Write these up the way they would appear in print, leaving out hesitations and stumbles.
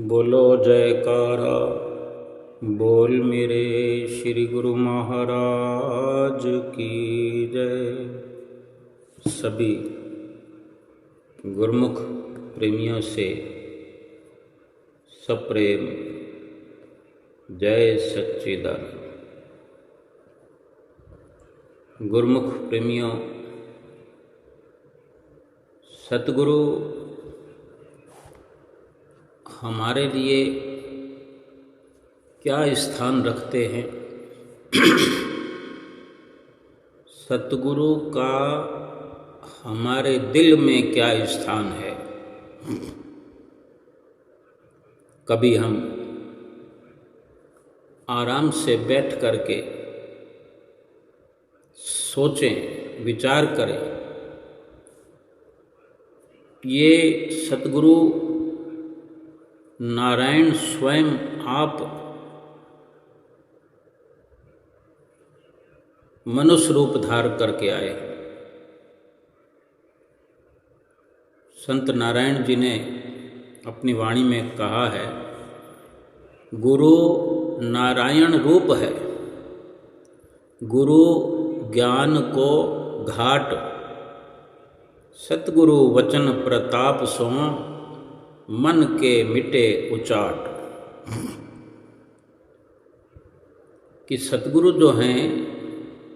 बोलो जयकारा बोल मेरे श्री गुरु महाराज की जय। सभी गुरुमुख प्रेमियों से सप्रेम जय सच्चिदानंद। गुरुमुख प्रेमियों, सतगुरु हमारे लिए क्या स्थान रखते हैं, सतगुरु का हमारे दिल में क्या स्थान है। कभी हम आराम से बैठ करके सोचें, विचार करें, ये सतगुरु नारायण स्वयं आप मनुष्य रूप धार करके आए। संत नारायण जी ने अपनी वाणी में कहा है, गुरु नारायण रूप है, गुरु ज्ञान को घाट, सतगुरु वचन प्रताप सो मन के मिटे उचाट। कि सतगुरु जो हैं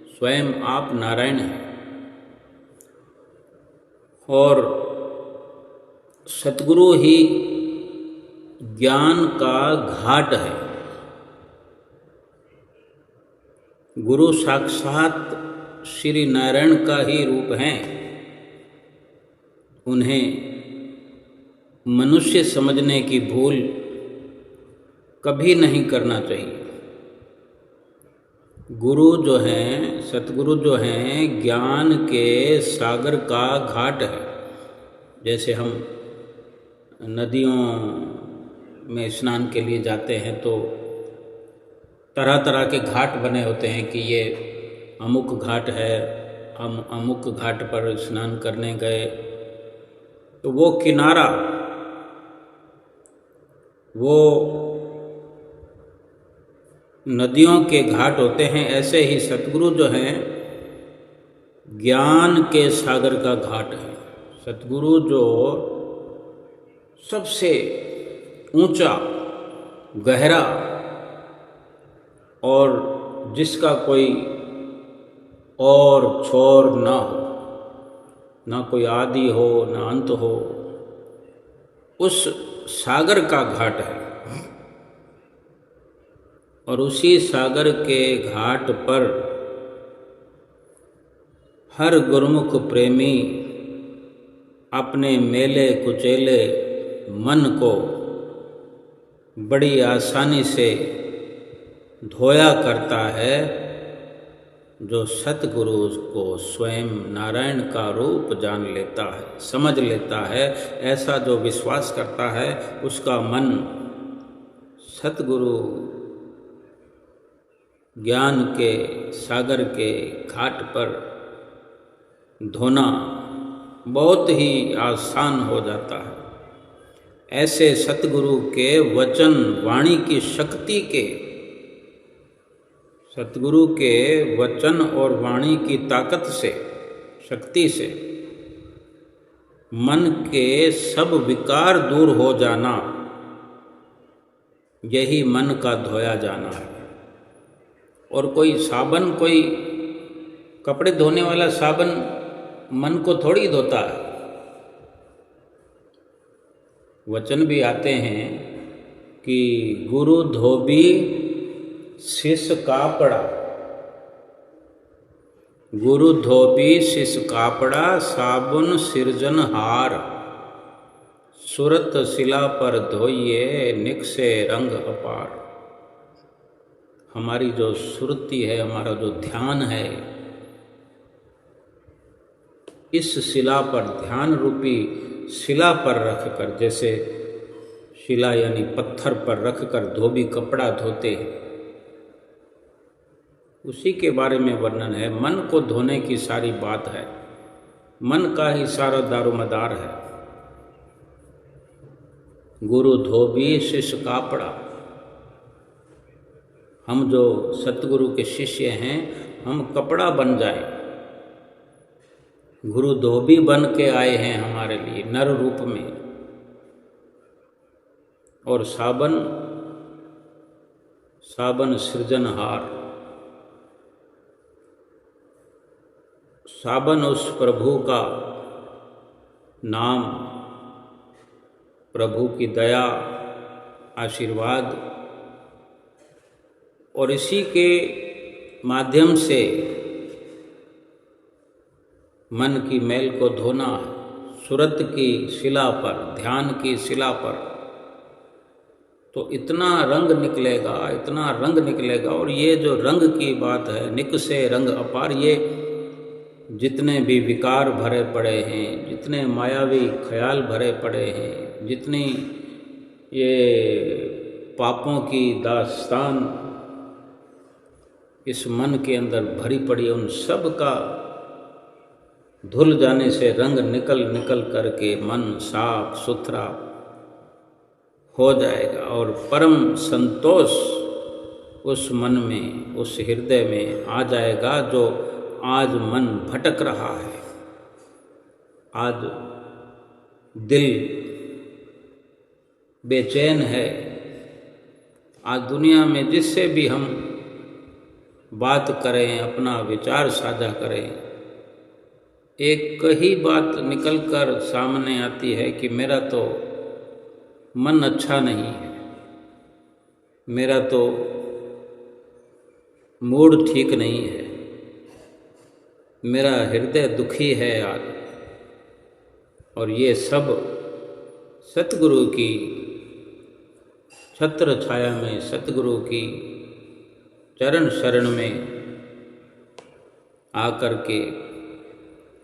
स्वयं आप नारायण हैं और सतगुरु ही ज्ञान का घाट है। गुरु साक्षात श्री नारायण का ही रूप हैं। उन्हें मनुष्य समझने की भूल कभी नहीं करना चाहिए। गुरु जो हैं, सतगुरु जो हैं, ज्ञान के सागर का घाट है। जैसे हम नदियों में स्नान के लिए जाते हैं तो तरह तरह के घाट बने होते हैं कि ये अमुक घाट है, हम अमुक घाट पर स्नान करने गए, तो वो किनारा, वो नदियों के घाट होते हैं। ऐसे ही सतगुरु जो हैं ज्ञान के सागर का घाट है। सतगुरु जो सबसे ऊंचा, गहरा और जिसका कोई और छोर ना हो, ना कोई आदि हो ना अंत हो, उस सागर का घाट है। और उसी सागर के घाट पर हर गुरुमुख प्रेमी अपने मेले कुचेले मन को बड़ी आसानी से धोया करता है, जो सतगुरु को स्वयं नारायण का रूप जान लेता है, समझ लेता है। ऐसा जो विश्वास करता है उसका मन सतगुरु ज्ञान के सागर के घाट पर धोना बहुत ही आसान हो जाता है। ऐसे सतगुरु के वचन वाणी की शक्ति के, सतगुरु के वचन और वाणी की ताकत से, शक्ति से मन के सब विकार दूर हो जाना, यही मन का धोया जाना है। और कोई साबन, कोई कपड़े धोने वाला साबन मन को थोड़ी धोता है। वचन भी आते हैं कि गुरु धोबी शिष कापड़ा, गुरु धोबी शिष कापड़ा, साबुन सिरजन हार, सुरत शिला पर धोइए निकसे रंग अपार। हमारी जो सुरती है, हमारा जो ध्यान है, इस शिला पर, ध्यान रूपी शिला पर रखकर, जैसे शिला यानी पत्थर पर रखकर धोबी कपड़ा धोते हैं, उसी के बारे में वर्णन है। मन को धोने की सारी बात है, मन का ही सारा दारोमदार है। गुरु धोबी शिष्य कापड़ा। हम जो सतगुरु के शिष्य हैं, हम कपड़ा बन जाएं। गुरु धोबी बन के आए हैं हमारे लिए नर रूप में, और साबन सृजनहार। साबन उस प्रभु का नाम, प्रभु की दया, आशीर्वाद, और इसी के माध्यम से मन की मैल को धोना है। सुरत की शिला पर, ध्यान की शिला पर तो इतना रंग निकलेगा, इतना रंग निकलेगा। और ये जो रंग की बात है, निक से रंग अपार, ये जितने भी विकार भरे पड़े हैं, जितने मायावी ख्याल भरे पड़े हैं, जितनी ये पापों की दास्तान इस मन के अंदर भरी पड़ी है, उन सब का धुल जाने से रंग निकल करके मन साफ सुथरा हो जाएगा। और परम संतोष उस मन में, उस हृदय में आ जाएगा जो आज मन भटक रहा है। आज दिल बेचैन है। आज दुनिया में जिससे भी हम बात करें, अपना विचार साझा करें, एक ही बात निकल कर सामने आती है कि मेरा तो मन अच्छा नहीं है, मेरा तो मूड ठीक नहीं है, मेरा हृदय दुखी है आज। और ये सब सतगुरु की छत्र छाया में, सतगुरु की चरण शरण में आकर के,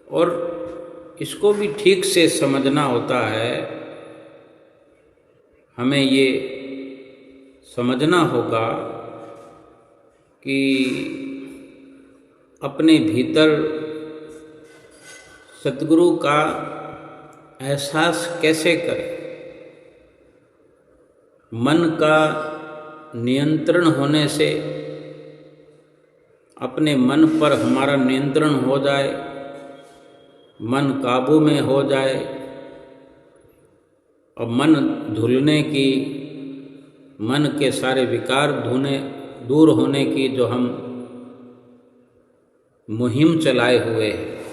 और इसको भी ठीक से समझना होता है। हमें ये समझना होगा कि अपने भीतर सतगुरु का एहसास कैसे करें। मन का नियंत्रण होने से, अपने मन पर हमारा नियंत्रण हो जाए, मन काबू में हो जाए, और मन धुलने की, मन के सारे विकार दूर होने की जो हम मुहिम चलाए हुए हैं,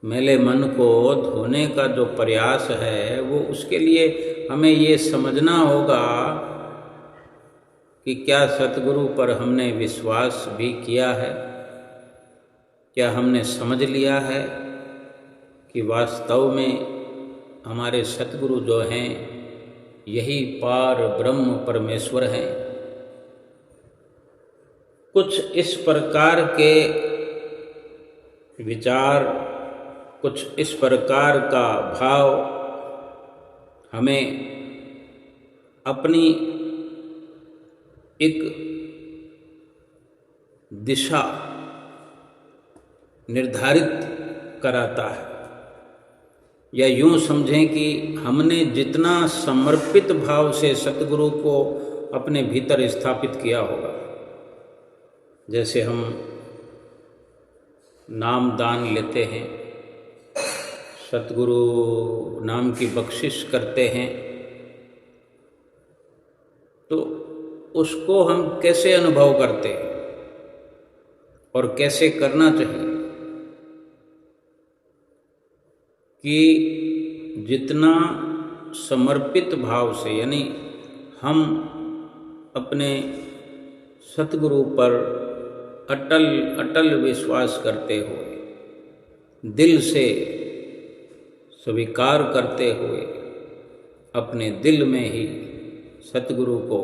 मैले मन को धोने का जो प्रयास है, वो उसके लिए हमें ये समझना होगा कि क्या सतगुरु पर हमने विश्वास भी किया है, क्या हमने समझ लिया है कि वास्तव में हमारे सतगुरु जो हैं यही पार ब्रह्म परमेश्वर हैं। कुछ इस प्रकार के विचार, कुछ इस प्रकार का भाव हमें अपनी एक दिशा निर्धारित कराता है। या यूँ समझें कि हमने जितना समर्पित भाव से सतगुरु को अपने भीतर स्थापित किया होगा, जैसे हम नाम दान लेते हैं, सतगुरु नाम की बख्शिश करते हैं, तो उसको हम कैसे अनुभव करते हैं और कैसे करना चाहिए कि जितना समर्पित भाव से, यानी हम अपने सतगुरु पर अटल विश्वास करते हुए, दिल से स्वीकार करते हुए, अपने दिल में ही सतगुरु को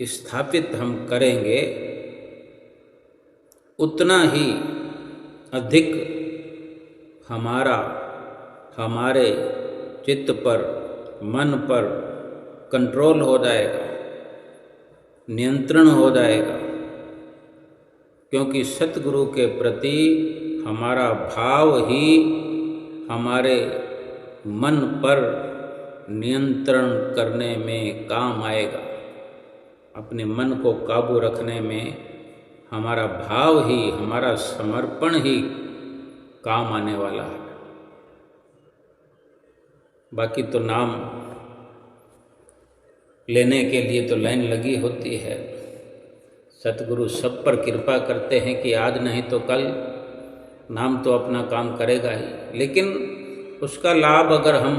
स्थापित हम करेंगे, उतना ही अधिक हमारे चित्त पर, मन पर कंट्रोल हो जाएगा, नियंत्रण हो जाएगा। क्योंकि सतगुरु के प्रति हमारा भाव ही हमारे मन पर नियंत्रण करने में काम आएगा। अपने मन को काबू रखने में हमारा भाव ही, हमारा समर्पण ही काम आने वाला है। बाकी तो नाम लेने के लिए तो लाइन लगी होती है। सतगुरु सब पर कृपा करते हैं कि आज नहीं तो कल नाम तो अपना काम करेगा ही, लेकिन उसका लाभ अगर हम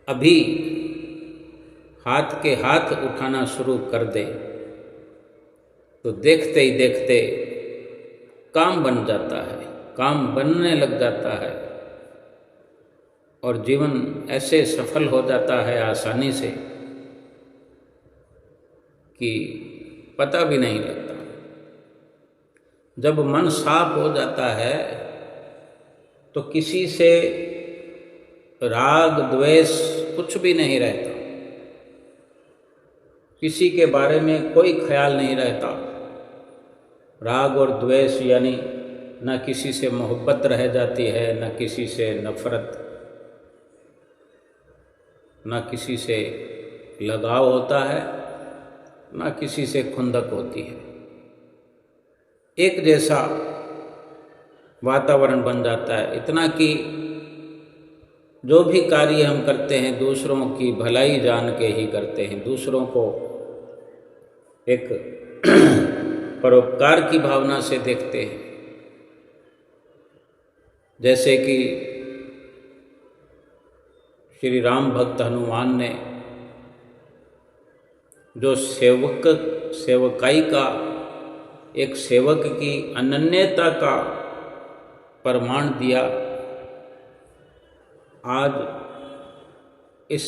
अभी हाथ के हाथ उठाना शुरू कर दें तो देखते ही देखते काम बन जाता है, काम बनने लग जाता है और जीवन ऐसे सफल हो जाता है आसानी से कि पता भी नहीं लगता। जब मन साफ हो जाता है तो किसी से राग द्वेष कुछ भी नहीं रहता, किसी के बारे में कोई ख्याल नहीं रहता। राग और द्वेष यानी न किसी से मोहब्बत रह जाती है, न किसी से नफरत, न किसी से लगाव होता है, न किसी से खुंदक होती है। एक जैसा वातावरण बन जाता है, इतना कि जो भी कार्य हम करते हैं दूसरों की भलाई जान के ही करते हैं, दूसरों को एक परोपकार की भावना से देखते हैं। जैसे कि श्री राम भक्त हनुमान ने जो सेवकाई का, एक सेवक की अनन्यता का प्रमाण दिया, आज इस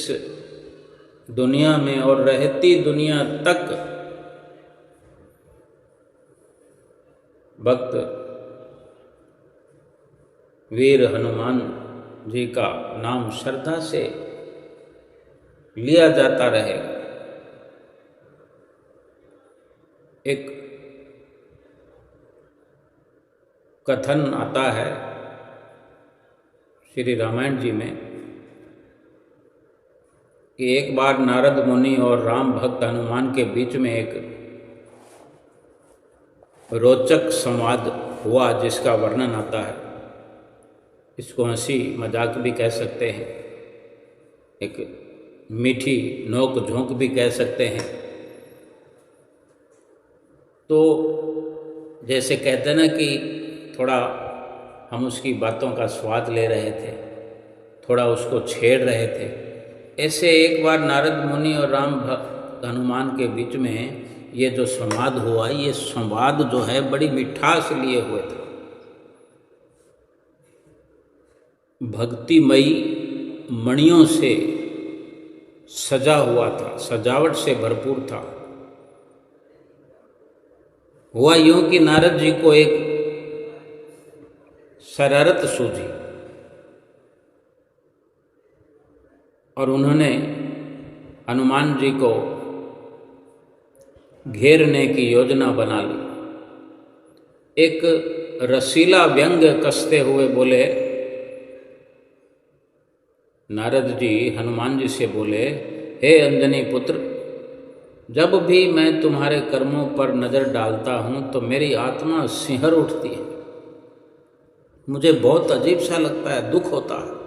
दुनिया में और रहती दुनिया तक भक्त वीर हनुमान जी का नाम श्रद्धा से लिया जाता रहेगा। एक कथन आता है श्री रामायण जी में कि एक बार नारद मुनि और राम भक्त हनुमान के बीच में एक रोचक संवाद हुआ, जिसका वर्णन आता है। इसको हंसी मजाक भी कह सकते हैं, एक मीठी नोक झोंक भी कह सकते हैं। तो जैसे कहते हैं ना कि थोड़ा हम उसकी बातों का स्वाद ले रहे थे, थोड़ा उसको छेड़ रहे थे, ऐसे एक बार नारद मुनि और राम भक्त हनुमान के बीच में ये जो संवाद हुआ, ये संवाद जो है बड़ी मिठास लिए हुए थे, भक्तिमयी मणियों से सजा हुआ था, सजावट से भरपूर था। हुआ यूं कि नारद जी को एक शरारत सूझी और उन्होंने हनुमान जी को घेरने की योजना बना ली। एक रसीला व्यंग कसते हुए बोले, नारद जी हनुमान जी से बोले, हे अंजनी पुत्र, जब भी मैं तुम्हारे कर्मों पर नज़र डालता हूँ तो मेरी आत्मा सिहर उठती है, मुझे बहुत अजीब सा लगता है, दुख होता है।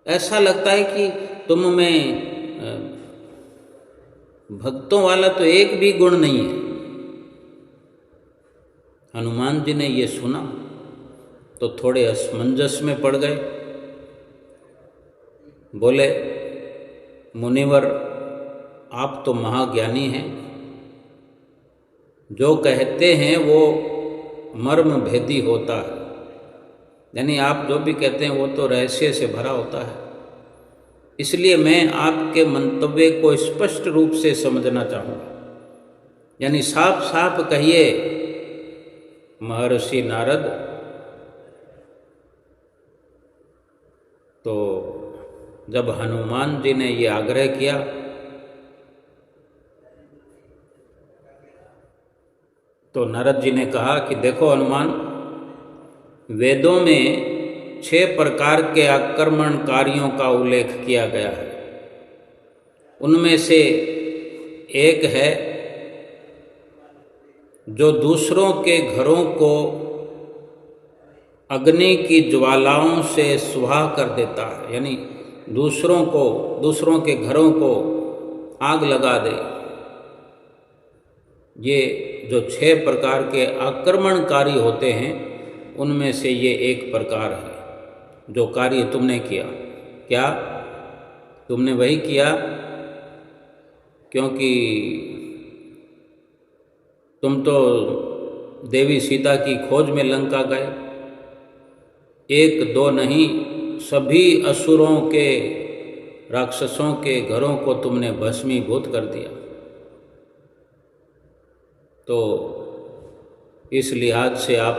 ऐसा लगता है कि तुम में भक्तों वाला तो एक भी गुण नहीं है। हनुमान जी ने ये सुना तो थोड़े असमंजस में पड़ गए। बोले, मुनिवर आप तो महाज्ञानी हैं, जो कहते हैं वो मर्म भेदी होता है, यानी आप जो भी कहते हैं वो तो रहस्य से भरा होता है। इसलिए मैं आपके मंतव्य को स्पष्ट रूप से समझना चाहूँगा, यानी साफ साफ कहिए महर्षि नारद। तो जब हनुमान जी ने ये आग्रह किया तो नारद जी ने कहा कि देखो हनुमान, वेदों में 6 प्रकार के आक्रमणकारियों का उल्लेख किया गया है। उनमें से एक है जो दूसरों के घरों को अग्नि की ज्वालाओं से सुहा कर देता है, यानी दूसरों के घरों को आग लगा दे। ये जो 6 प्रकार के आक्रमणकारी होते हैं उनमें से ये एक प्रकार है जो कार्य तुमने किया। क्या तुमने वही किया? क्योंकि तुम तो देवी सीता की खोज में लंका गए, 1 2 नहीं, सभी असुरों के, राक्षसों के घरों को तुमने भस्मीभूत कर दिया। तो इस लिहाज से आप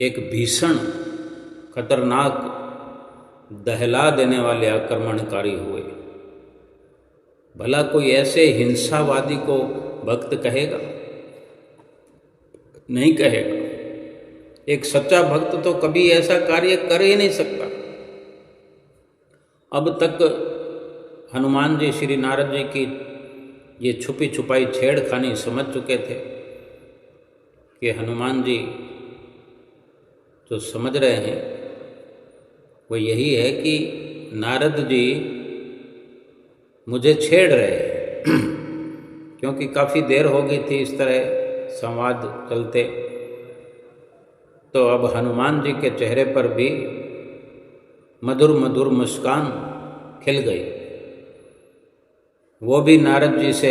एक भीषण, खतरनाक, दहला देने वाले आक्रमणकारी हुए। भला कोई ऐसे हिंसावादी को भक्त कहेगा? नहीं कहेगा। एक सच्चा भक्त तो कभी ऐसा कार्य कर ही नहीं सकता। अब तक हनुमान जी श्री नारद जी की ये छुपी छुपाई छेड़खानी समझ चुके थे कि हनुमान जी जो समझ रहे हैं वो यही है कि नारद जी मुझे छेड़ रहे हैं क्योंकि काफ़ी देर हो गई थी इस तरह संवाद चलते। तो अब हनुमान जी के चेहरे पर भी मधुर मधुर मुस्कान खिल गई। वो भी नारद जी से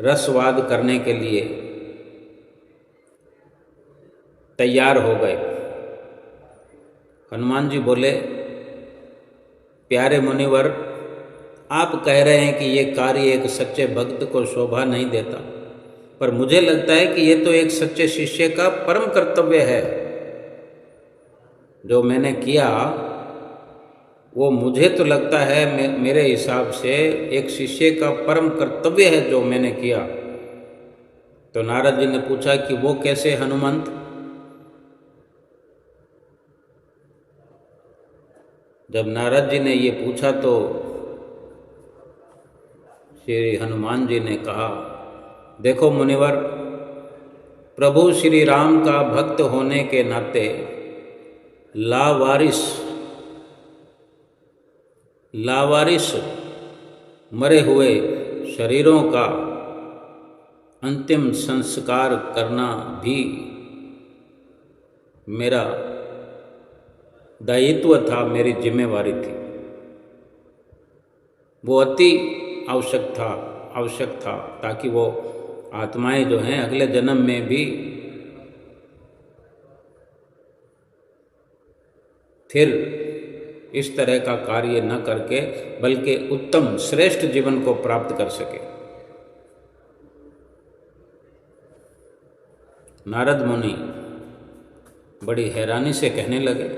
रसवाद करने के लिए तैयार हो गए। हनुमान जी बोले, प्यारे मुनिवर, आप कह रहे हैं कि ये कार्य एक सच्चे भक्त को शोभा नहीं देता, पर मुझे लगता है कि ये तो एक सच्चे शिष्य का परम कर्तव्य है। जो मैंने किया वो मुझे तो लगता है मेरे हिसाब से एक शिष्य का परम कर्तव्य है जो मैंने किया। तो नारद जी ने पूछा कि वो कैसे हनुमंत? जब नारद जी ने ये पूछा तो श्री हनुमान जी ने कहा, देखो मुनिवर, प्रभु श्री राम का भक्त होने के नाते लावारिस मरे हुए शरीरों का अंतिम संस्कार करना भी मेरा दायित्व था, मेरी जिम्मेवारी थी। वो अति आवश्यक था ताकि वो आत्माएं जो हैं अगले जन्म में भी फिर इस तरह का कार्य न करके बल्कि उत्तम श्रेष्ठ जीवन को प्राप्त कर सके। नारद मुनि बड़ी हैरानी से कहने लगे,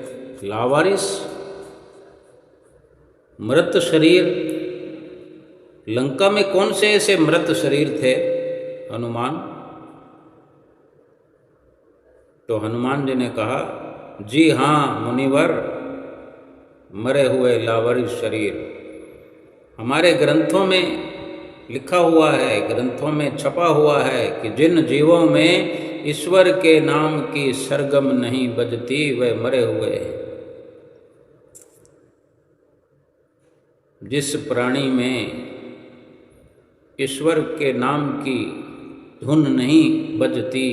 लावारिस, मृत शरीर? लंका में कौन से ऐसे मृत शरीर थे हनुमान? तो हनुमान जी ने कहा, जी हाँ मुनिवर, मरे हुए लावारिस शरीर। हमारे ग्रंथों में लिखा हुआ है, ग्रंथों में छपा हुआ है कि जिन जीवों में ईश्वर के नाम की सरगम नहीं बजती वे मरे हुए हैं। जिस प्राणी में ईश्वर के नाम की धुन नहीं बजती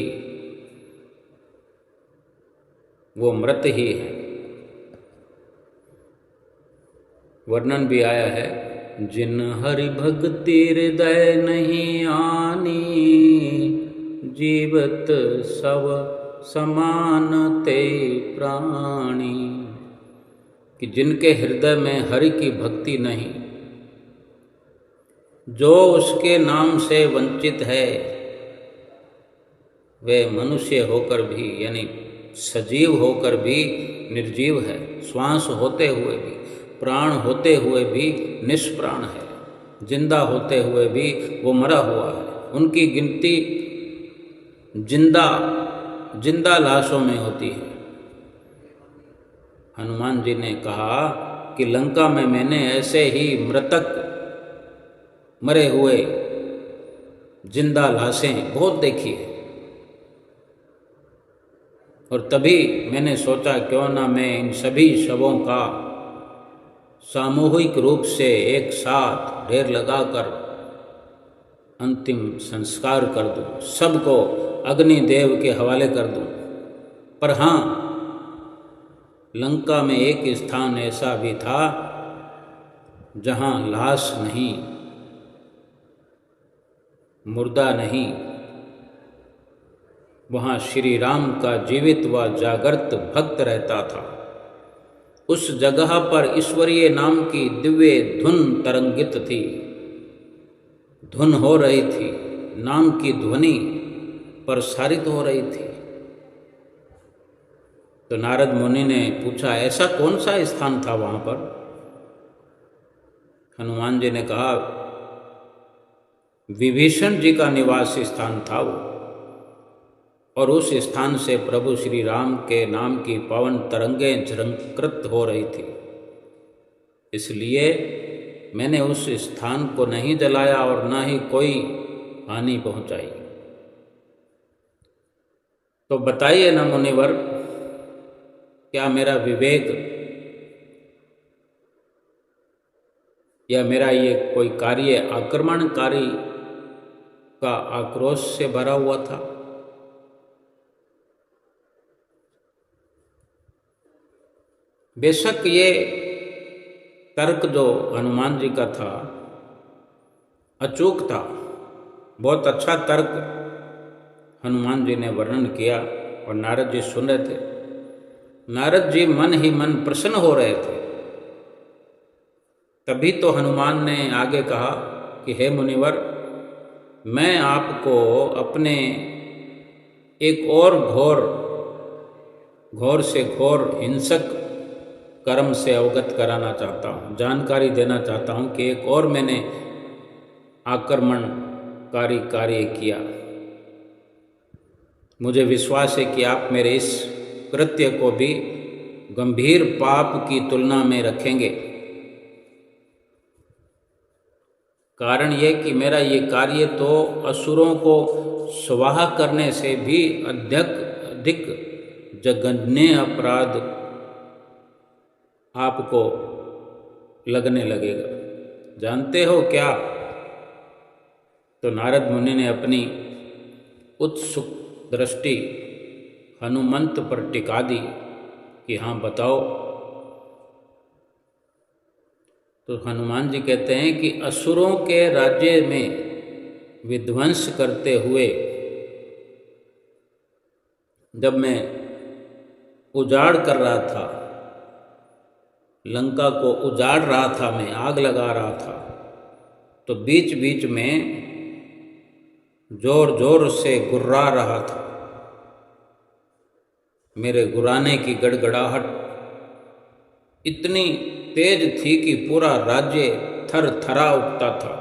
वो मृत ही है। वर्णन भी आया है, जिन हरि भक्ति हृदय नहीं आनी, जीवत सब समान ते प्राणी। कि जिनके हृदय में हरि की भक्ति नहीं, जो उसके नाम से वंचित है, वे मनुष्य होकर भी, यानी सजीव होकर भी निर्जीव है, श्वास होते हुए भी, प्राण होते हुए भी निष्प्राण है, जिंदा होते हुए भी वो मरा हुआ है। उनकी गिनती जिंदा लाशों में होती है। हनुमान जी ने कहा कि लंका में मैंने ऐसे ही मृतक मरे हुए जिंदा लाशें बहुत देखी है, और तभी मैंने सोचा क्यों ना मैं इन सभी शवों का सामूहिक रूप से एक साथ ढेर लगाकर अंतिम संस्कार कर दूं, सबको अग्निदेव के हवाले कर दूं। पर हाँ, लंका में एक स्थान ऐसा भी था जहाँ लाश नहीं, मुर्दा नहीं, वहाँ श्री राम का जीवित व जागृत भक्त रहता था। उस जगह पर ईश्वरीय नाम की दिव्य धुन तरंगित थी, धुन हो रही थी, नाम की ध्वनि प्रसारित हो रही थी। तो नारद मुनि ने पूछा, ऐसा कौन सा स्थान था वहाँ पर? हनुमान जी ने कहा, विभीषण जी का निवास स्थान था वो, और उस स्थान से प्रभु श्री राम के नाम की पावन तरंगें झंकृत हो रही थी। इसलिए मैंने उस स्थान को नहीं जलाया और न ही कोई हानि पहुंचाई। तो बताइए ना मुनिवर, क्या मेरा विवेक या मेरा ये कोई कार्य आक्रमणकारी का आक्रोश से भरा हुआ था? बेशक ये तर्क जो हनुमान जी का था अचूक था, बहुत अच्छा तर्क हनुमान जी ने वर्णन किया और नारद जी सुन रहे थे। नारद जी मन ही मन प्रसन्न हो रहे थे। तभी तो हनुमान ने आगे कहा कि हे मुनिवर, मैं आपको अपने एक और घोर से घोर हिंसक कर्म से अवगत कराना चाहता हूँ, जानकारी देना चाहता हूँ कि एक और मैंने आक्रमणकारी कार्य किया। मुझे विश्वास है कि आप मेरे इस कृत्य को भी गंभीर पाप की तुलना में रखेंगे। कारण यह कि मेरा ये कार्य तो असुरों को स्वाहा करने से भी अधिक जघन्य अपराध आपको लगने लगेगा। जानते हो क्या? तो नारद मुनि ने अपनी उत्सुक दृष्टि हनुमंत पर टिका दी कि हाँ बताओ। तो हनुमान जी कहते हैं कि असुरों के राज्य में विध्वंस करते हुए जब मैं उजाड़ कर रहा था, लंका को उजाड़ रहा था, मैं आग लगा रहा था, तो बीच बीच में जोर जोर से गुर्रा रहा था। मेरे गुर्राने की गड़गड़ाहट इतनी तेज थी कि पूरा राज्य थर थरा उठता था।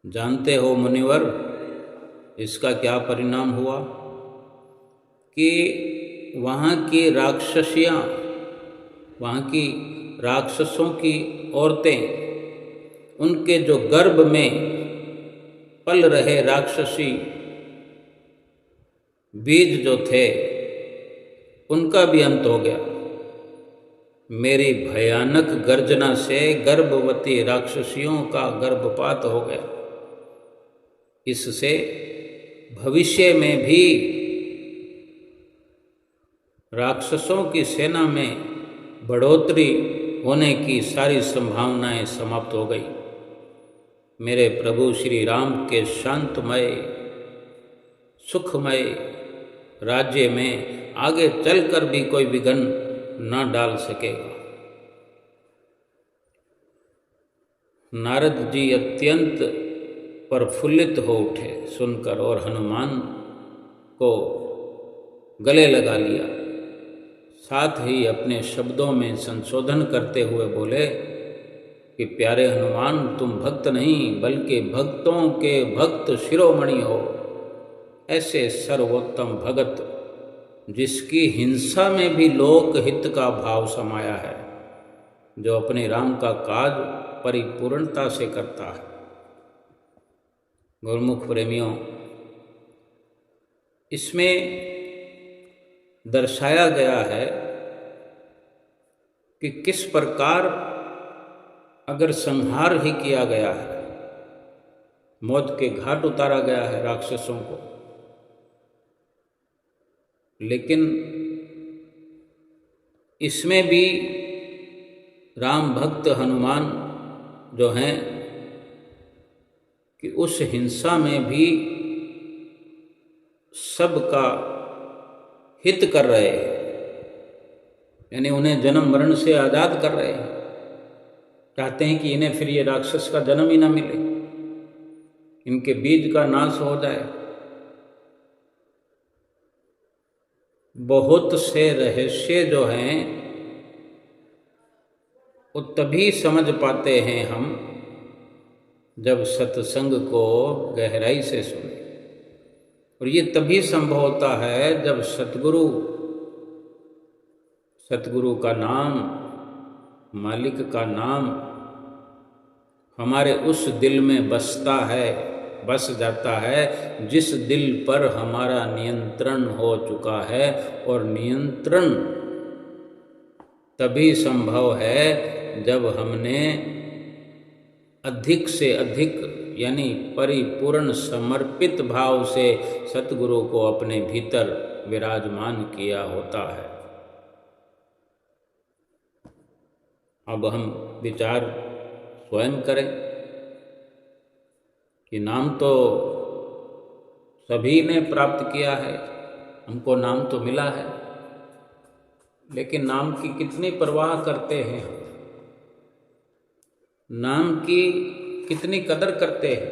जानते हो मुनिवर, इसका क्या परिणाम हुआ कि वहाँ की राक्षसियाँ, वहाँ की राक्षसों की औरतें, उनके जो गर्भ में पल रहे राक्षसी बीज जो थे, उनका भी अंत हो गया। मेरी भयानक गर्जना से गर्भवती राक्षसियों का गर्भपात हो गया। इससे भविष्य में भी राक्षसों की सेना में बढ़ोतरी होने की सारी संभावनाएं समाप्त हो गई। मेरे प्रभु श्री राम के शांतमय सुखमय राज्य में आगे चलकर भी कोई विघ्न न डाल सकेगा। नारद जी अत्यंत प्रफुल्लित हो उठे सुनकर और हनुमान को गले लगा लिया। साथ ही अपने शब्दों में संशोधन करते हुए बोले कि प्यारे हनुमान, तुम भक्त नहीं बल्कि भक्तों के भक्त शिरोमणि हो। ऐसे सर्वोत्तम भगत जिसकी हिंसा में भी लोक हित का भाव समाया है, जो अपने राम का काज परिपूर्णता से करता है। गुरुमुख प्रेमियों, इसमें दर्शाया गया है कि किस प्रकार अगर संहार ही किया गया है, मौत के घाट उतारा गया है राक्षसों को, लेकिन इसमें भी राम भक्त हनुमान जो हैं कि उस हिंसा में भी सबका हित कर रहे हैं, यानी उन्हें जन्म मरण से आज़ाद कर रहे हैं। चाहते हैं कि इन्हें फिर ये राक्षस का जन्म ही ना मिले, इनके बीज का नाश हो जाए। बहुत से रहस्य जो हैं वो तभी समझ पाते हैं हम जब सत्संग को गहराई से सुने, और ये तभी संभव होता है जब सतगुरु का नाम, मालिक का नाम हमारे उस दिल में बस जाता है जिस दिल पर हमारा नियंत्रण हो चुका है। और नियंत्रण तभी संभव है जब हमने अधिक से अधिक यानी परिपूर्ण समर्पित भाव से सतगुरु को अपने भीतर विराजमान किया होता है। अब हम विचार स्वयं करें कि नाम तो सभी ने प्राप्त किया है, हमको नाम तो मिला है, लेकिन नाम की कितनी परवाह करते हैं, नाम की कितनी कदर करते हैं,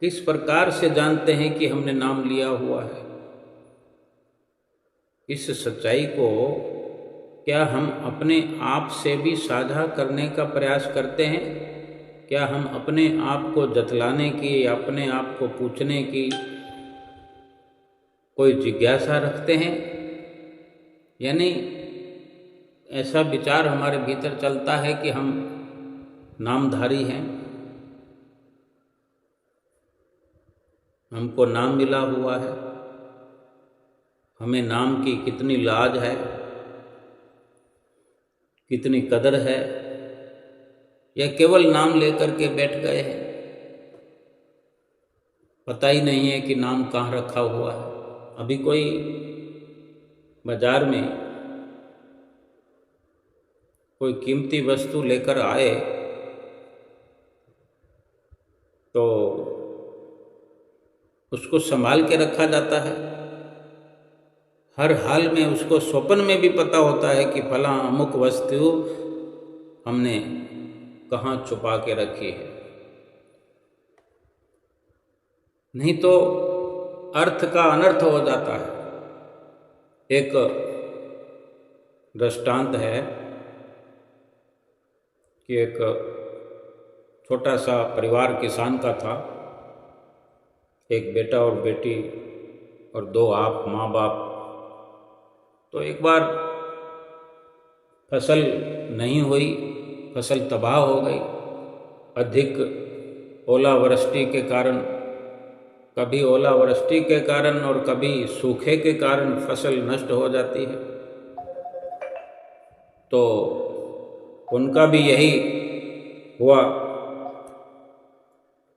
किस प्रकार से जानते हैं कि हमने नाम लिया हुआ है। इस सच्चाई को क्या हम अपने आप से भी साझा करने का प्रयास करते हैं? क्या हम अपने आप को जतलाने की, अपने आप को पूछने की कोई जिज्ञासा रखते हैं? यानी ऐसा विचार हमारे भीतर चलता है कि हम नामधारी हैं, हमको नाम मिला हुआ है, हमें नाम की कितनी लाज है, कितनी कदर है, या केवल नाम लेकर के बैठ गए हैं, पता ही नहीं है कि नाम कहाँ रखा हुआ है। अभी कोई बाजार में कोई कीमती वस्तु लेकर आए तो उसको संभाल के रखा जाता है। हर हाल में उसको स्वप्न में भी पता होता है कि फला अमुक वस्तु हमने कहाँ छुपा के रखी है। नहीं तो अर्थ का अनर्थ हो जाता है। एक दृष्टांत है कि एक छोटा सा परिवार किसान का था, एक बेटा और बेटी और दो आप माँ बाप। तो एक बार फसल नहीं हुई, फसल तबाह हो गई। अधिक ओलावृष्टि के कारण, कभी ओलावृष्टि के कारण और कभी सूखे के कारण फसल नष्ट हो जाती है। तो उनका भी यही हुआ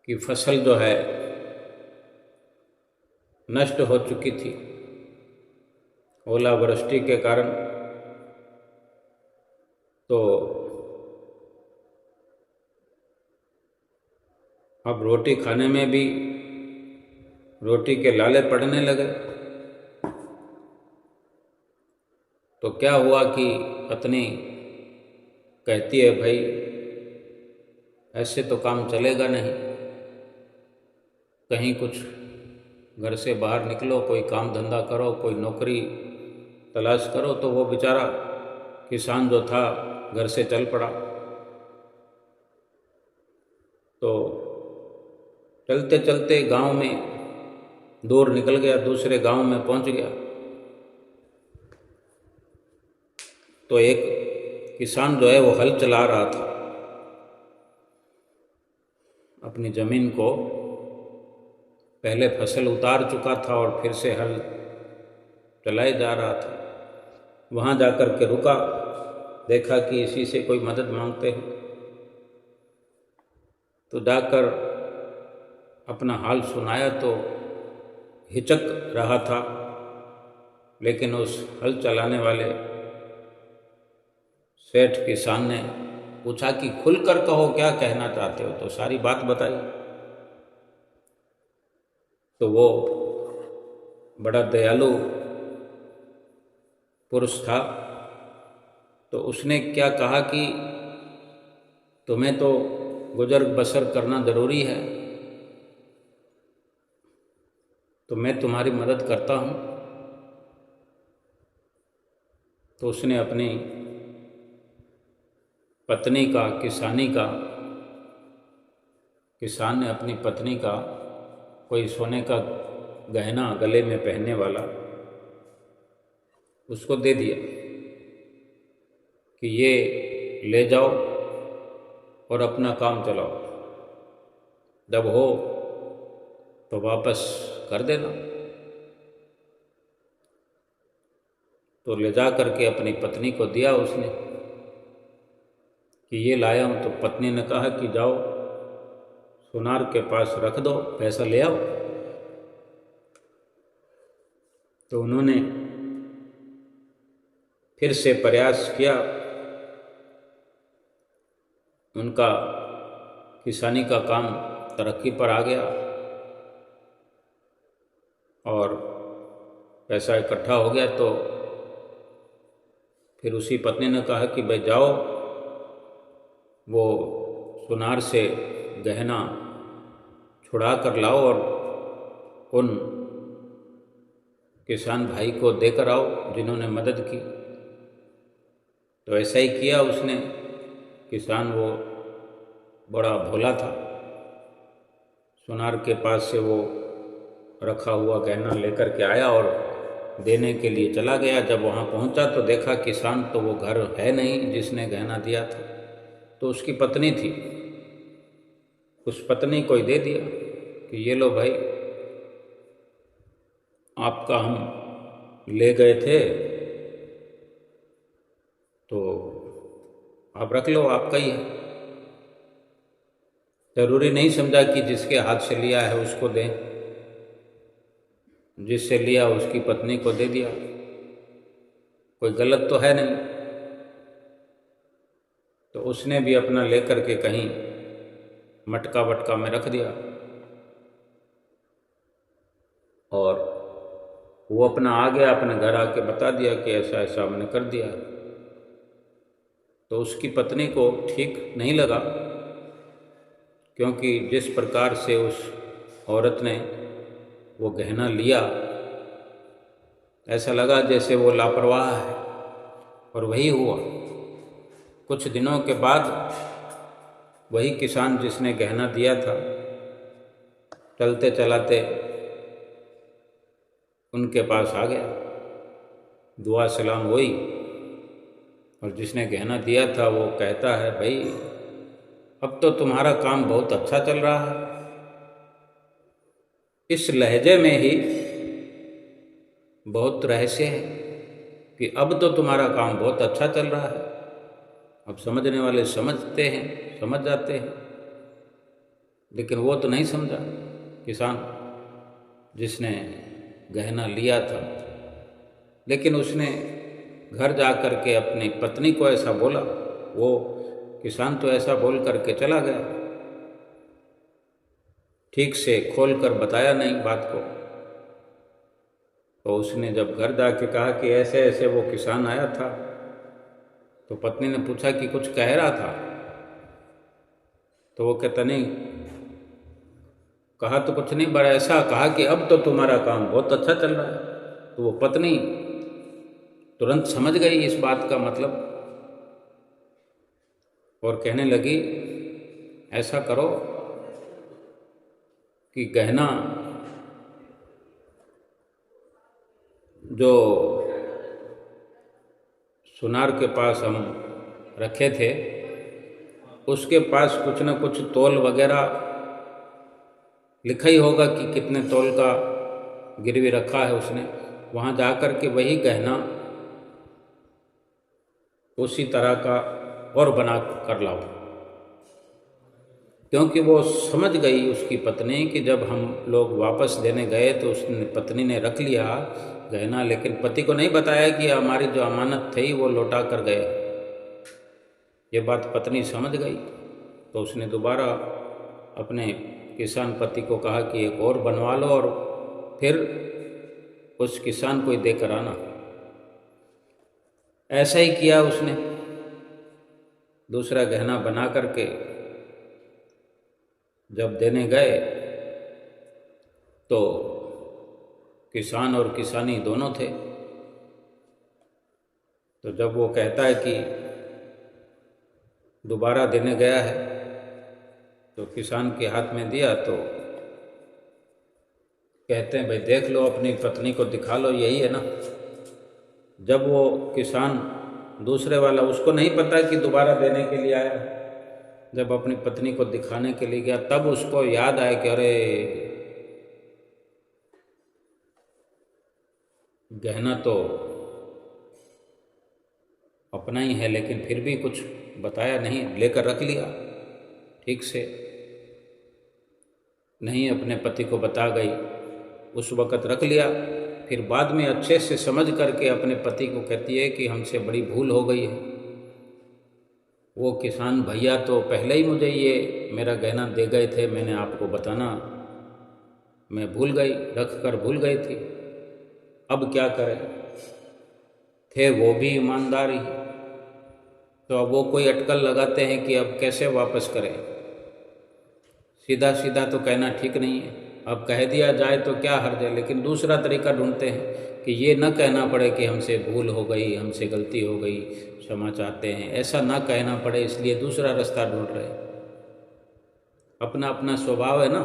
कि फसल जो है नष्ट हो चुकी थी ओलावृष्टि के कारण। तो अब रोटी खाने में भी रोटी के लाले पड़ने लगे। तो क्या हुआ कि पत्नी कहती है, भाई ऐसे तो काम चलेगा नहीं, कहीं कुछ घर से बाहर निकलो, कोई काम धंधा करो, कोई नौकरी तलाश करो। तो वो बेचारा किसान जो था घर से चल पड़ा। तो चलते चलते गांव में दूर निकल गया, दूसरे गांव में पहुंच गया। तो एक किसान जो है वो हल चला रहा था, अपनी ज़मीन को पहले फसल उतार चुका था और फिर से हल चलाए जा रहा था। वहाँ जाकर के रुका, देखा कि इसी से कोई मदद मांगते हैं, तो जाकर अपना हाल सुनाया। तो हिचक रहा था, लेकिन उस हल चलाने वाले सेठ किसान ने पूछा कि खुलकर कहो, क्या कहना चाहते हो। तो सारी बात बताई। तो वो बड़ा दयालु पुरुष था, तो उसने क्या कहा कि तुम्हें तो गुजर बसर करना ज़रूरी है, तो मैं तुम्हारी मदद करता हूँ। तो उसने अपनी पत्नी का, किसान ने अपनी पत्नी का कोई सोने का गहना गले में पहनने वाला उसको दे दिया कि ये ले जाओ और अपना काम चलाओ, जब हो तो वापस कर देना। तो ले जा करके अपनी पत्नी को दिया उसने कि ये लाया हूँ। तो पत्नी ने कहा कि जाओ सुनार के पास रख दो, पैसा ले आओ। तो उन्होंने फिर से प्रयास किया, उनका किसानी का काम तरक्की पर आ गया और पैसा इकट्ठा हो गया। तो फिर उसी पत्नी ने कहा कि भाई जाओ, वो सुनार से गहना छुड़ा कर लाओ और उन किसान भाई को देकर आओ जिन्होंने मदद की। तो ऐसा ही किया उसने। किसान वो बड़ा भोला था, सुनार के पास से वो रखा हुआ गहना लेकर के आया और देने के लिए चला गया। जब वहाँ पहुँचा तो देखा किसान तो वो घर है नहीं जिसने गहना दिया था, तो उसकी पत्नी थी। उस पत्नी को ही दे दिया कि ये लो भाई, आपका हम ले गए थे तो आप रख लो, आपका ही है। ज़रूरी नहीं समझा कि जिसके हाथ से लिया है उसको दें, जिससे लिया उसकी पत्नी को दे दिया, कोई गलत तो है नहीं। तो उसने भी अपना लेकर के कहीं मटका वटका में रख दिया और वो अपना आ गया, अपने घर आके बता दिया कि ऐसा ऐसा हमने कर दिया। तो उसकी पत्नी को ठीक नहीं लगा, क्योंकि जिस प्रकार से उस औरत ने वो गहना लिया, ऐसा लगा जैसे वो लापरवाह है। और वही हुआ। कुछ दिनों के बाद वही किसान जिसने गहना दिया था, चलते चलाते उनके पास आ गया, दुआ सलाम हुई और जिसने गहना दिया था वो कहता है, भाई अब तो तुम्हारा काम बहुत अच्छा चल रहा है। इस लहजे में ही बहुत रहस्य है कि अब तो तुम्हारा काम बहुत अच्छा चल रहा है। अब समझने वाले समझते हैं, समझ जाते हैं, लेकिन वो तो नहीं समझा किसान जिसने गहना लिया था। लेकिन उसने घर जा कर के अपनी पत्नी को ऐसा बोला, वो किसान तो ऐसा बोल करके चला गया, ठीक से खोल कर बताया नहीं बात को। तो उसने जब घर जाके कहा कि ऐसे ऐसे वो किसान आया था, तो पत्नी ने पूछा कि कुछ कह रहा था। तो वो कहता नहीं, कहा तो कुछ नहीं, बड़ा ऐसा कहा कि अब तो तुम्हारा काम बहुत अच्छा चल रहा है। तो वो पत्नी तुरंत समझ गई इस बात का मतलब और कहने लगी, ऐसा करो कि गहना जो सुनार के पास हम रखे थे उसके पास कुछ न कुछ तोल वगैरह लिखा ही होगा कि कितने तोल का गिरवी रखा है उसने। वहाँ जा कर के वही गहना उसी तरह का और बना कर लाओ, क्योंकि वो समझ गई उसकी पत्नी कि जब हम लोग वापस देने गए तो उसने पत्नी ने रख लिया गहना, लेकिन पति को नहीं बताया कि हमारी जो अमानत थी वो लौटा कर गए। ये बात पत्नी समझ गई तो उसने दोबारा अपने किसान पति को कहा कि एक और बनवा लो और फिर उस किसान को ही देकर आना। ऐसा ही किया उसने, दूसरा गहना बना करके जब देने गए तो किसान और किसानी दोनों थे। तो जब वो कहता है कि दोबारा देने गया है तो किसान के हाथ में दिया तो कहते हैं भाई देख लो, अपनी पत्नी को दिखा लो, यही है ना। जब वो किसान दूसरे वाला, उसको नहीं पता कि दोबारा देने के लिए आया, जब अपनी पत्नी को दिखाने के लिए गया तब उसको याद आया कि अरे गहना तो अपना ही है, लेकिन फिर भी कुछ बताया नहीं, लेकर रख लिया, ठीक से नहीं अपने पति को बता गई, उस वक़्त रख लिया। फिर बाद में अच्छे से समझ करके अपने पति को कहती है कि हमसे बड़ी भूल हो गई है। वो किसान भैया तो पहले ही मुझे ये मेरा गहना दे गए थे, मैंने आपको बताना मैं भूल गई, रख कर भूल गई थी, अब क्या करें। थे वो भी ईमानदार ही, तो अब वो कोई अटकल लगाते हैं कि अब कैसे वापस करें। सीधा सीधा तो कहना ठीक नहीं है, अब कह दिया जाए तो क्या हर्ज है, लेकिन दूसरा तरीका ढूंढते हैं कि ये न कहना पड़े कि हमसे भूल हो गई, हमसे गलती हो गई, क्षमा चाहते हैं, ऐसा ना कहना पड़े, इसलिए दूसरा रास्ता ढूंढ रहे। अपना अपना स्वभाव है ना,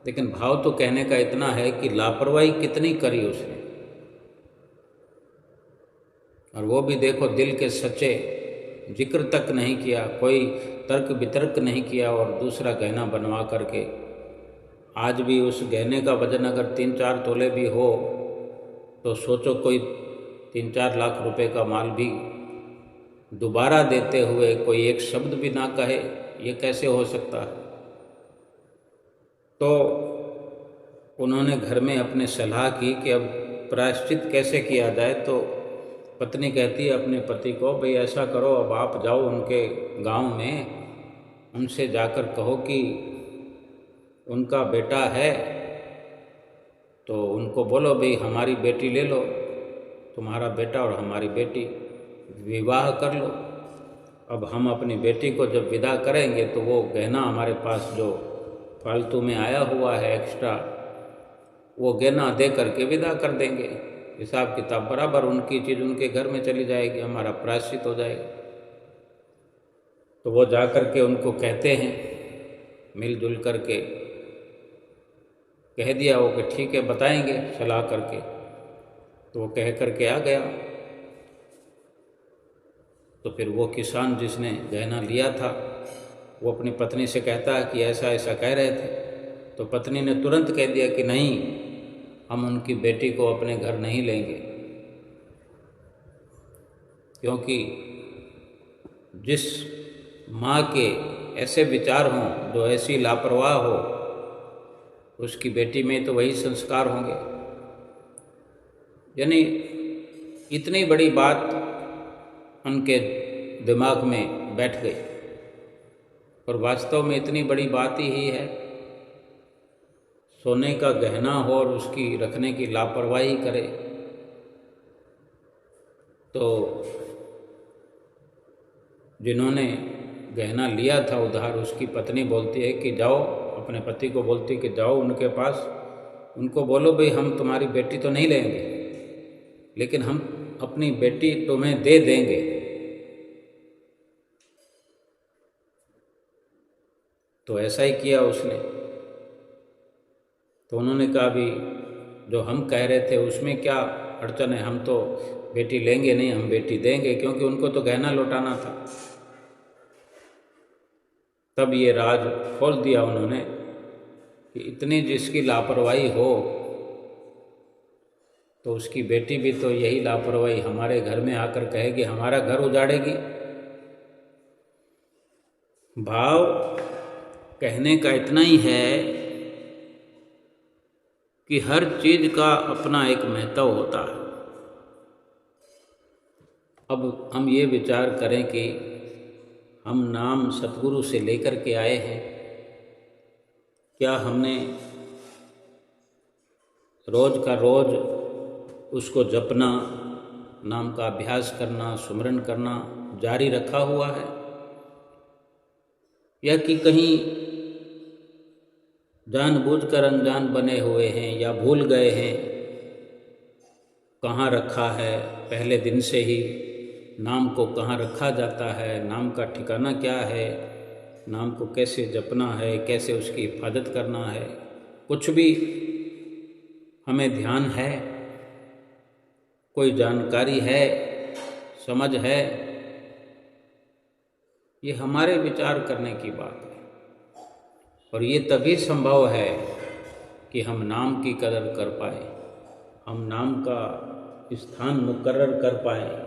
लेकिन भाव तो कहने का इतना है कि लापरवाही कितनी करी उसने, और वो भी देखो दिल के सच्चे, जिक्र तक नहीं किया, कोई तर्क वितर्क नहीं किया, और दूसरा गहना बनवा करके। आज भी उस गहने का वजन अगर 3-4 तोले भी हो तो सोचो कोई 3-4 लाख रुपए का माल भी दोबारा देते हुए कोई एक शब्द भी ना कहे, ये कैसे हो सकता है। तो उन्होंने घर में अपने सलाह की कि अब प्रायश्चित कैसे किया जाए। तो पत्नी कहती है अपने पति को, भाई ऐसा करो, अब आप जाओ उनके गांव में, उनसे जाकर कहो कि उनका बेटा है, तो उनको बोलो भाई हमारी बेटी ले लो, तुम्हारा बेटा और हमारी बेटी विवाह कर लो। अब हम अपनी बेटी को जब विदा करेंगे तो वो गहना हमारे पास जो फालतू में आया हुआ है एक्स्ट्रा, वो गहना दे करके विदा कर देंगे, हिसाब किताब बराबर, उनकी चीज़ उनके घर में चली जाएगी, हमारा प्रायश्चित हो जाएगा। तो वो जा कर के उनको कहते हैं, मिलजुल करके कह दिया वो कि ठीक है बताएंगे सलाह करके। तो वो कह करके आ गया। तो फिर वो किसान जिसने गहना लिया था वो अपनी पत्नी से कहता है कि ऐसा ऐसा कह रहे थे। तो पत्नी ने तुरंत कह दिया कि नहीं, हम उनकी बेटी को अपने घर नहीं लेंगे, क्योंकि जिस माँ के ऐसे विचार हों, जो ऐसी लापरवाह हो, उसकी बेटी में तो वही संस्कार होंगे। यानी इतनी बड़ी बात उनके दिमाग में बैठ गई, और वास्तव में इतनी बड़ी बात ही है। सोने का गहना हो और उसकी रखने की लापरवाही करे। तो जिन्होंने गहना लिया था उधार, उसकी पत्नी बोलती है कि जाओ, अपने पति को बोलती कि जाओ उनके पास, उनको बोलो भाई हम तुम्हारी बेटी तो नहीं लेंगे, लेकिन हम अपनी बेटी तुम्हें दे देंगे। तो ऐसा ही किया उसने। तो उन्होंने कहा भी जो हम कह रहे थे उसमें क्या अड़चन है, हम तो बेटी लेंगे नहीं, हम बेटी देंगे, क्योंकि उनको तो गहना लौटाना था। तब ये राज खोल दिया उन्होंने कि इतनी जिसकी लापरवाही हो तो उसकी बेटी भी तो यही लापरवाही हमारे घर में आकर कहेगी, हमारा घर उजाड़ेगी। भाव कहने का इतना ही है कि हर चीज का अपना एक महत्व होता है। अब हम ये विचार करें कि हम नाम सतगुरु से लेकर के आए हैं, क्या हमने रोज का रोज उसको जपना, नाम का अभ्यास करना, सुमरन करना जारी रखा हुआ है, या कि कहीं जानबूझकर अनजान बने हुए हैं या भूल गए हैं कहाँ रखा है, पहले दिन से ही नाम को कहाँ रखा जाता है, नाम का ठिकाना क्या है, नाम को कैसे जपना है, कैसे उसकी हिफाजत करना है, कुछ भी हमें ध्यान है, कोई जानकारी है, समझ है? ये हमारे विचार करने की बात है। और ये तभी संभव है कि हम नाम की कदर कर पाए, हम नाम का स्थान मुकर्रर कर पाए।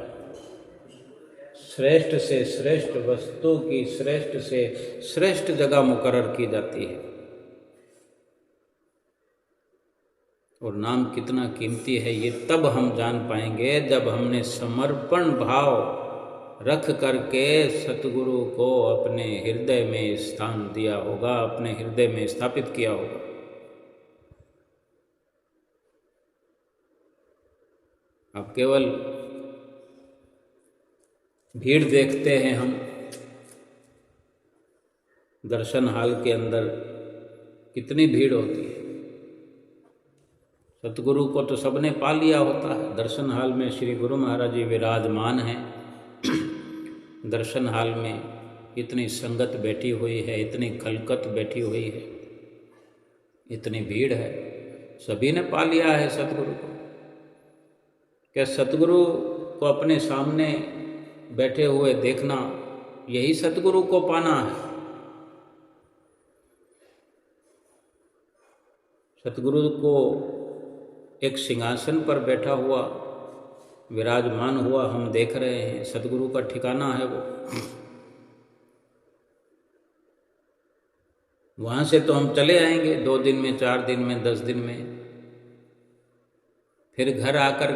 श्रेष्ठ से श्रेष्ठ वस्तु की श्रेष्ठ से श्रेष्ठ जगह मुकर्रर की जाती है। और नाम कितना कीमती है ये तब हम जान पाएंगे जब हमने समर्पण भाव रख करके सतगुरु को अपने हृदय में स्थान दिया होगा, अपने हृदय में स्थापित किया होगा। अब केवल भीड़ देखते हैं हम दर्शन हाल के अंदर, कितनी भीड़ होती है। सतगुरु को तो सबने पा लिया होता है। दर्शन हाल में श्री गुरु महाराज जी विराजमान हैं। दर्शन हाल में इतनी संगत बैठी हुई है, इतनी खलकत बैठी हुई है, इतनी भीड़ है, सभी ने पा लिया है सतगुरु को। क्या सतगुरु को अपने सामने बैठे हुए देखना, यही सतगुरु को पाना है? सतगुरु को एक सिंहासन पर बैठा हुआ विराजमान हुआ हम देख रहे हैं, सतगुरु का ठिकाना है वो। वहाँ से तो हम चले आएंगे 2 दिन में, 4 दिन में, 10 दिन में। फिर घर आकर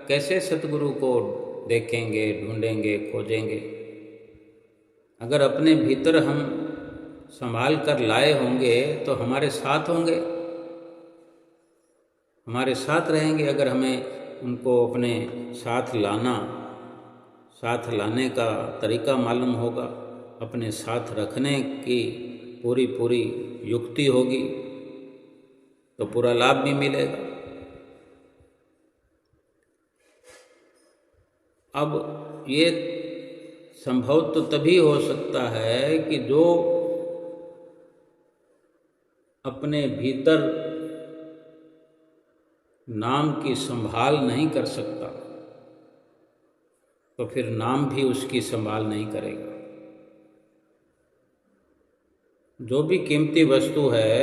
कैसे सतगुरु को देखेंगे, ढूंढेंगे, खोजेंगे? अगर अपने भीतर हम संभाल कर लाए होंगे तो हमारे साथ होंगे, हमारे साथ रहेंगे। अगर हमें उनको अपने साथ लाने का तरीका मालूम होगा, अपने साथ रखने की पूरी युक्ति होगी, तो पूरा लाभ भी मिलेगा। अब ये संभव तो तभी हो सकता है कि जो अपने भीतर नाम की संभाल नहीं कर सकता, तो फिर नाम भी उसकी संभाल नहीं करेगा। जो भी कीमती वस्तु है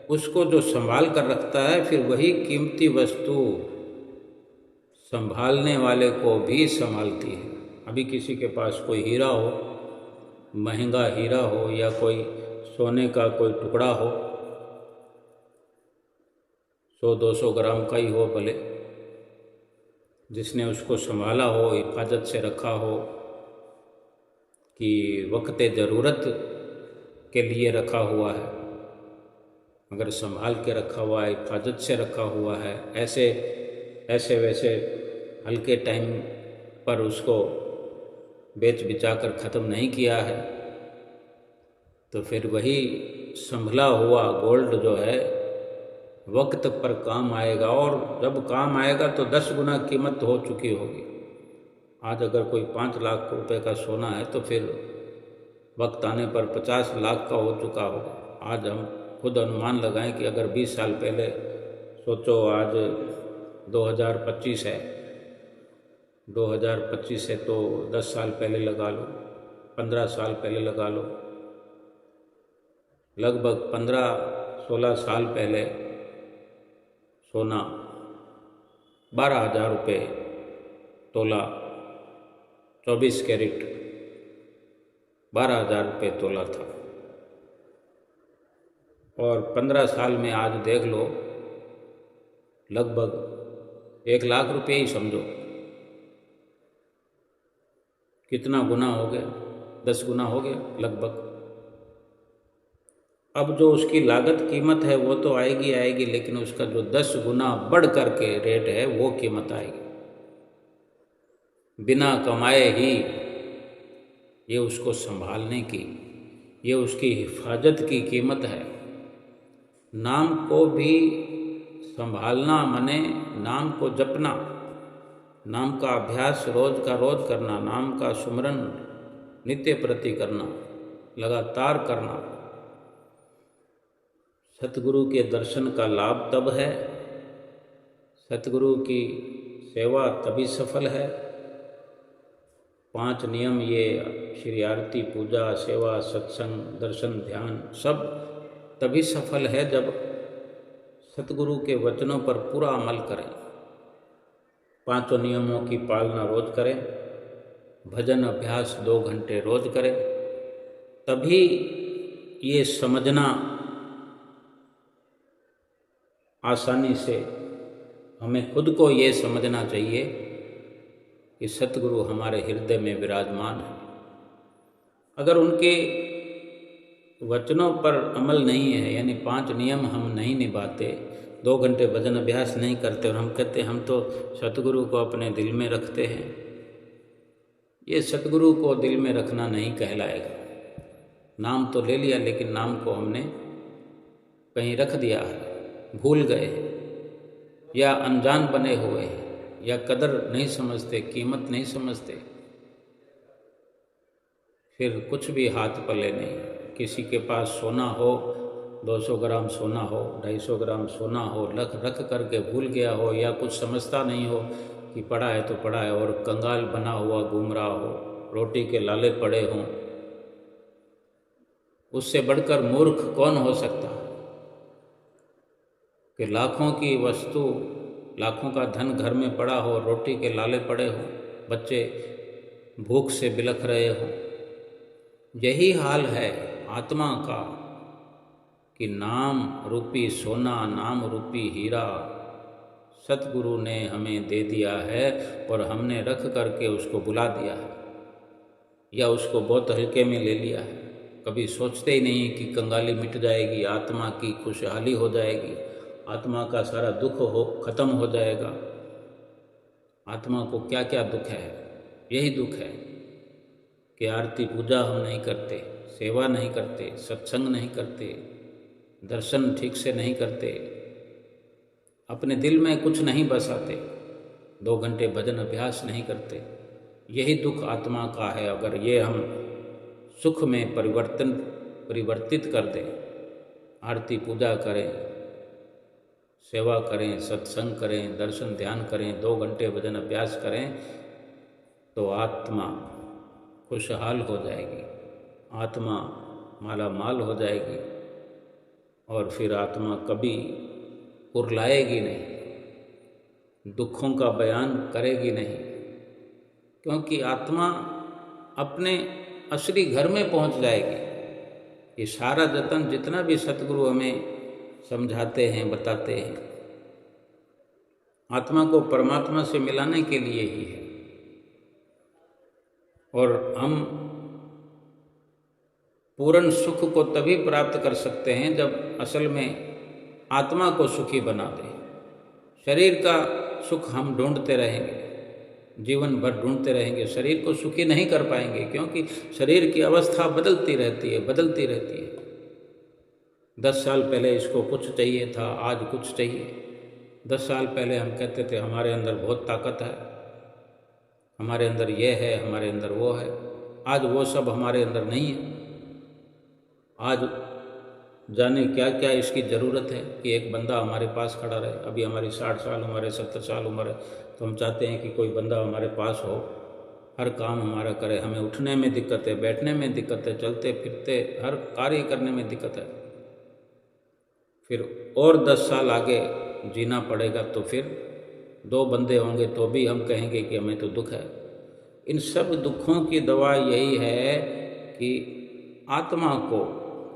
उसको जो संभाल कर रखता है, फिर वही कीमती वस्तु संभालने वाले को भी संभालती है। अभी किसी के पास कोई हीरा हो, महंगा हीरा हो, या कोई सोने का कोई टुकड़ा हो, 100-200 ग्राम का ही हो भले, जिसने उसको संभाला हो, हिफाजत से रखा हो कि वक्ते ज़रूरत के लिए रखा हुआ है, अगर संभाल के रखा हुआ है, हिफाजत से रखा हुआ है, ऐसे वैसे हल्के टाइम पर उसको बेच बिचा कर ख़त्म नहीं किया है, तो फिर वही संभला हुआ गोल्ड जो है वक्त पर काम आएगा। और जब काम आएगा तो 10 गुना कीमत हो चुकी होगी। आज अगर कोई 5 लाख रुपए का सोना है तो फिर वक्त आने पर 50 लाख का हो चुका होगा। आज हम खुद अनुमान लगाएं कि अगर 20 साल पहले सोचो आज 2025 है, 2025 है तो 10 साल पहले लगा लो, 15 साल पहले लगा लो, लगभग 15-16 साल पहले सोना 12,000 रुपये तोला, 24 कैरेट 12,000 रुपये तोला था। और 15 साल में आज देख लो लगभग 1 लाख रुपये ही समझो, कितना गुना हो गया, 10 गुना हो गया लगभग। अब जो उसकी लागत कीमत है वो तो आएगी आएगी, लेकिन उसका जो 10 गुना बढ़ कर के रेट है वो कीमत आएगी। बिना कमाए ही ये उसको संभालने की, ये उसकी हिफाजत की कीमत है। नाम को भी संभालना माने नाम को जपना, नाम का अभ्यास रोज का रोज करना, नाम का सुमरन नित्य प्रति करना, लगातार करना। सतगुरु के दर्शन का लाभ तब है, सतगुरु की सेवा तभी सफल है। 5 नियम ये श्री आरती, पूजा, सेवा, सत्संग, दर्शन, ध्यान सब तभी सफल है जब सतगुरु के वचनों पर पूरा अमल करें। 5 नियमों की पालना रोज करें, भजन अभ्यास 2 घंटे रोज करें, तभी ये समझना आसानी से, हमें खुद को ये समझना चाहिए कि सतगुरु हमारे हृदय में विराजमान है। अगर उनके वचनों पर अमल नहीं है, यानी 5 नियम हम नहीं निभाते, 2 घंटे भजन अभ्यास नहीं करते और हम कहते हम तो सतगुरु को अपने दिल में रखते हैं, ये सतगुरु को दिल में रखना नहीं कहलाएगा। नाम तो ले लिया लेकिन नाम को हमने कहीं रख दिया है, भूल गए या अनजान बने हुए हैं या कदर नहीं समझते, कीमत नहीं समझते, फिर कुछ भी हाथ पल्ले नहीं। किसी के पास सोना हो, 200 ग्राम सोना हो, 250 ग्राम सोना हो, रख करके भूल गया हो या कुछ समझता नहीं हो कि पड़ा है तो पड़ा है, और कंगाल बना हुआ घूम रहा हो, रोटी के लाले पड़े हों, उससे बढ़कर मूर्ख कौन हो सकता है कि लाखों की वस्तु, लाखों का धन घर में पड़ा हो, रोटी के लाले पड़े हो, बच्चे भूख से बिलख रहे हो। यही हाल है आत्मा का कि नाम रूपी सोना, नाम रूपी हीरा सतगुरु ने हमें दे दिया है और हमने रख करके उसको बुला दिया है या उसको बहुत हल्के में ले लिया है। कभी सोचते ही नहीं कि कंगाली मिट जाएगी, आत्मा की खुशहाली हो जाएगी, आत्मा का सारा दुख खत्म हो जाएगा। आत्मा को क्या क्या दुख है, यही दुख है कि आरती पूजा हम नहीं करते, सेवा नहीं करते, सत्संग नहीं करते, दर्शन ठीक से नहीं करते, अपने दिल में कुछ नहीं बसाते, 2 घंटे भजन अभ्यास नहीं करते। यही दुख आत्मा का है। अगर ये हम सुख में परिवर्तित कर दें, आरती पूजा करें, सेवा करें, सत्संग करें, दर्शन ध्यान करें, 2 घंटे भजन अभ्यास करें, तो आत्मा खुशहाल हो जाएगी, आत्मा माला माल हो जाएगी और फिर आत्मा कभी कुरलाएगी नहीं, दुखों का बयान करेगी नहीं, क्योंकि आत्मा अपने असली घर में पहुंच जाएगी। ये सारा जतन जितना भी सतगुरु हमें समझाते हैं, बताते हैं, आत्मा को परमात्मा से मिलाने के लिए ही है। और हम पूर्ण सुख को तभी प्राप्त कर सकते हैं जब असल में आत्मा को सुखी बना दें। शरीर का सुख हम ढूंढते रहेंगे, जीवन भर ढूंढते रहेंगे, शरीर को सुखी नहीं कर पाएंगे, क्योंकि शरीर की अवस्था बदलती रहती है, बदलती रहती है। 10 साल पहले इसको कुछ चाहिए था, आज कुछ चाहिए। 10 साल पहले हम कहते थे हमारे अंदर बहुत ताकत है, हमारे अंदर ये है, हमारे अंदर वो है। आज वो सब हमारे अंदर नहीं है। आज जाने क्या क्या इसकी ज़रूरत है कि एक बंदा हमारे पास खड़ा रहे। अभी हमारी 60 साल उम्र है, 70 साल उम्र है, तो हम चाहते हैं कि कोई बंदा हमारे पास हो, हर काम हमारा करे। हमें उठने में दिक्कत है, बैठने में दिक्कत है, चलते फिरते हर कार्य करने में दिक्कत है। फिर और 10 साल आगे जीना पड़ेगा तो फिर 2 बंदे होंगे तो भी हम कहेंगे कि हमें तो दुख है। इन सब दुखों की दवा यही है कि आत्मा को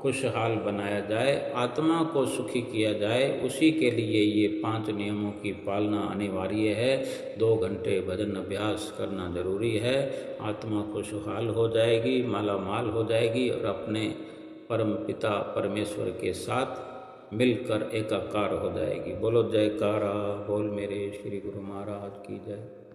खुशहाल बनाया जाए, आत्मा को सुखी किया जाए। उसी के लिए ये 5 नियमों की पालना अनिवार्य है। 2 घंटे भजन अभ्यास करना जरूरी है। आत्मा खुशहाल हो जाएगी, माला माल हो जाएगी और अपने परम पिता परमेश्वर के साथ मिलकर एकाकार हो जाएगी। बोलो जयकारा, बोल मेरे श्री गुरु महाराज की जय।